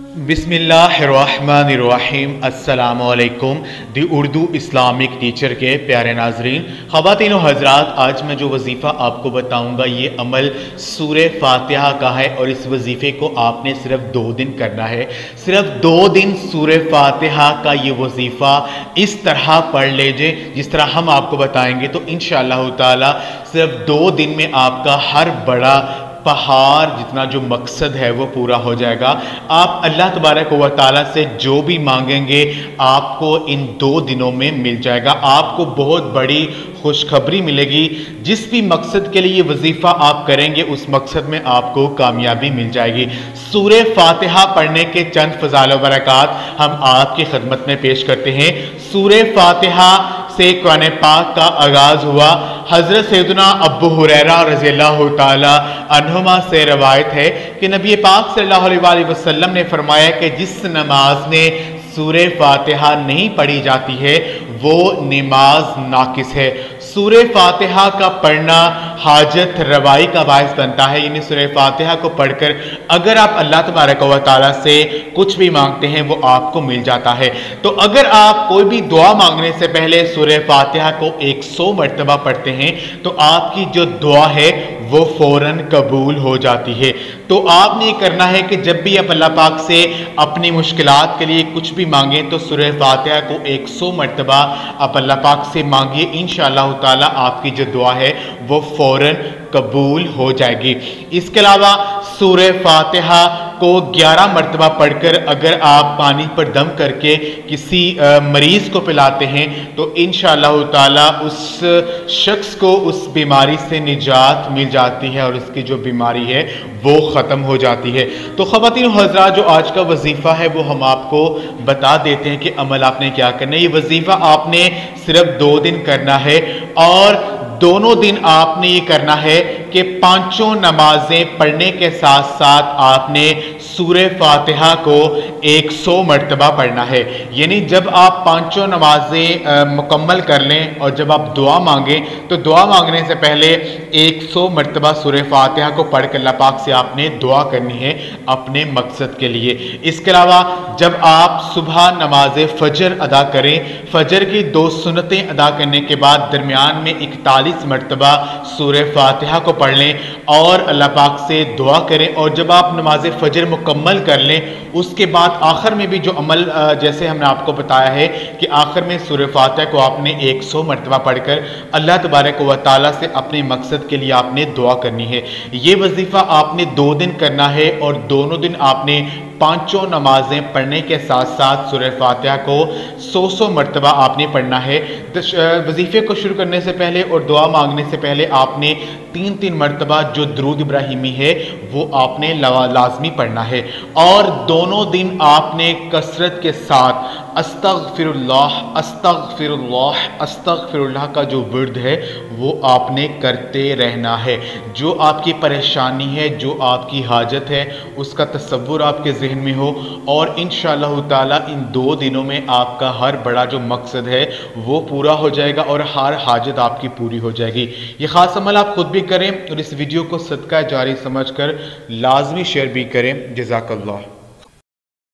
बिस्मिल्लाहिर्रहमानिर्रहीम। अस्सलामुअलैकुम। दी Urdu Islamic teacher के प्यारे नाजरीन, ख़वातीन व हज़रात, आज मैं जो वजीफ़ा आपको बताऊंगा ये अमल सूरे फातिहा का है और इस वजीफ़े को आपने सिर्फ 2 दिन करना है। सिर्फ 2 दिन सूरे फातिहा का ये वजीफ़ा इस तरह पढ़ लीजिए जिस तरह हम आपको बताएंगे, तो इंशाअल्लाह ताला सिर्फ 2 दिन में आपका हर बड़ा पहाड़ जितना जो मकसद है वो पूरा हो जाएगा। आप अल्लाह तबारक व तआला से जो भी मांगेंगे आपको इन 2 दिनों में मिल जाएगा। आपको बहुत बड़ी खुशखबरी मिलेगी। जिस भी मकसद के लिए ये वजीफ़ा आप करेंगे उस मकसद में आपको कामयाबी मिल जाएगी। सूरे फातिहा पढ़ने के चंद फ़ज़ाइल व बरक़ात हम आपकी खिदमत में पेश करते हैं। सूरे फातिहा से कुरान पाक का आगाज़ हुआ। हज़रत सैयदना अबू हुरैरा रज़ियल्लाहु ताला अन्हुमा से रवायत है कि नबी पाक सल्लल्लाहु अलैहि वसल्लम ने फरमाया कि जिस नमाज ने सूरे फातिहा नहीं पढ़ी जाती है वो नमाज नाकिस है। सूरे फातिहा का पढ़ना हाजत रवाई का बायस बनता है, यानी सूरे फातिहा को पढ़कर अगर आप अल्लाह तबारक व तआला से कुछ भी मांगते हैं वो आपको मिल जाता है। तो अगर आप कोई भी दुआ मांगने से पहले सूरे फातिहा को 100 मरतबा पढ़ते हैं तो आपकी जो दुआ है वो फौरन कबूल हो जाती है। तो आपने ये करना है कि जब भी आप अल्लाह पाक से अपनी मुश्किलात के लिए कुछ भी मांगें तो सूरह फातिहा को 100 मरतबा आप अल्लाह पाक से मांगिए। इंशाअल्लाह ताला आपकी जो दुआ है वो फौरन कबूल हो जाएगी। इसके अलावा सूरह फातिहा को 11 मरतबा पढ़कर अगर आप पानी पर दम करके किसी मरीज़ को पिलाते हैं तो इंशाअल्लाह ताला उस शख्स को उस बीमारी से निजात मिल जाती है और उसकी जो बीमारी है वो ख़त्म हो जाती है। तो ख़वातीन व हज़रात, जो आज का वजीफ़ा है वो हम आपको बता देते हैं कि अमल आपने क्या करना है। ये वजीफ़ा आपने सिर्फ 2 दिन करना है और दोनों दिन आपने ये करना है कि 5 नमाजें पढ़ने के साथ साथ आपने सूरे फातिहा को 100 मरतबा पढ़ना है। यानी जब आप 5 नमाजें मुकम्मल कर लें और जब आप दुआ मांगें तो दुआ मांगने से पहले 100 मरतबा सूरे फातिहा को पढ़ कर अल्लाह पाक से आपने दुआ करनी है अपने मकसद के लिए। इसके अलावा जब आप सुबह नमाज फ़जर अदा करें, फ़जर की 2 सुन्नतें अदा करने के बाद दरमियान में 41 मरतबा सूरे फातिहा को पढ़ लें और अल्लाह पाक से दुआ करें। और जब आप नमाज फ़जर मुकम्मल कर लें उसके बाद आखिर में भी जो अमल जैसे हमने आपको बताया है कि आखिर में सूरह फातिहा को आपने 100 मरतबा पढ़कर अल्लाह तबारक व तआला से अपने मकसद के लिए आपने दुआ करनी है। ये वजीफ़ा आपने 2 दिन करना है और दोनों दिन आपने 5 नमाजें पढ़ने के साथ साथ सूरह फातिहा को 100 मरतबा आपने पढ़ना है। वजीफ़े को शुरू करने से पहले और दुआ मांगने से पहले आपने 3 मरतबा जो दुरूद इब्राहिमी है वो आपने लाजमी पढ़ना है। और दोनों दिन आपने कसरत के साथ अस्तगफिरुल्लाह अस्तगफिरुल्लाह अस्तगफिरुल्लाह का जो विर्द है वो आपने करते रहना है। जो आपकी परेशानी है, जो आपकी हाजत है उसका तसव्वुर आपके ज़हन में हो और इंशाअल्लाह ताला इन 2 दिनों में आपका हर बड़ा जो मकसद है वो पूरा हो जाएगा और हर हाजत आपकी पूरी हो जाएगी। ये ख़ास अमल आप खुद भी करें और इस वीडियो को सदका जारी समझकर लाजमी शेयर भी करें। जज़ाकल्लाह।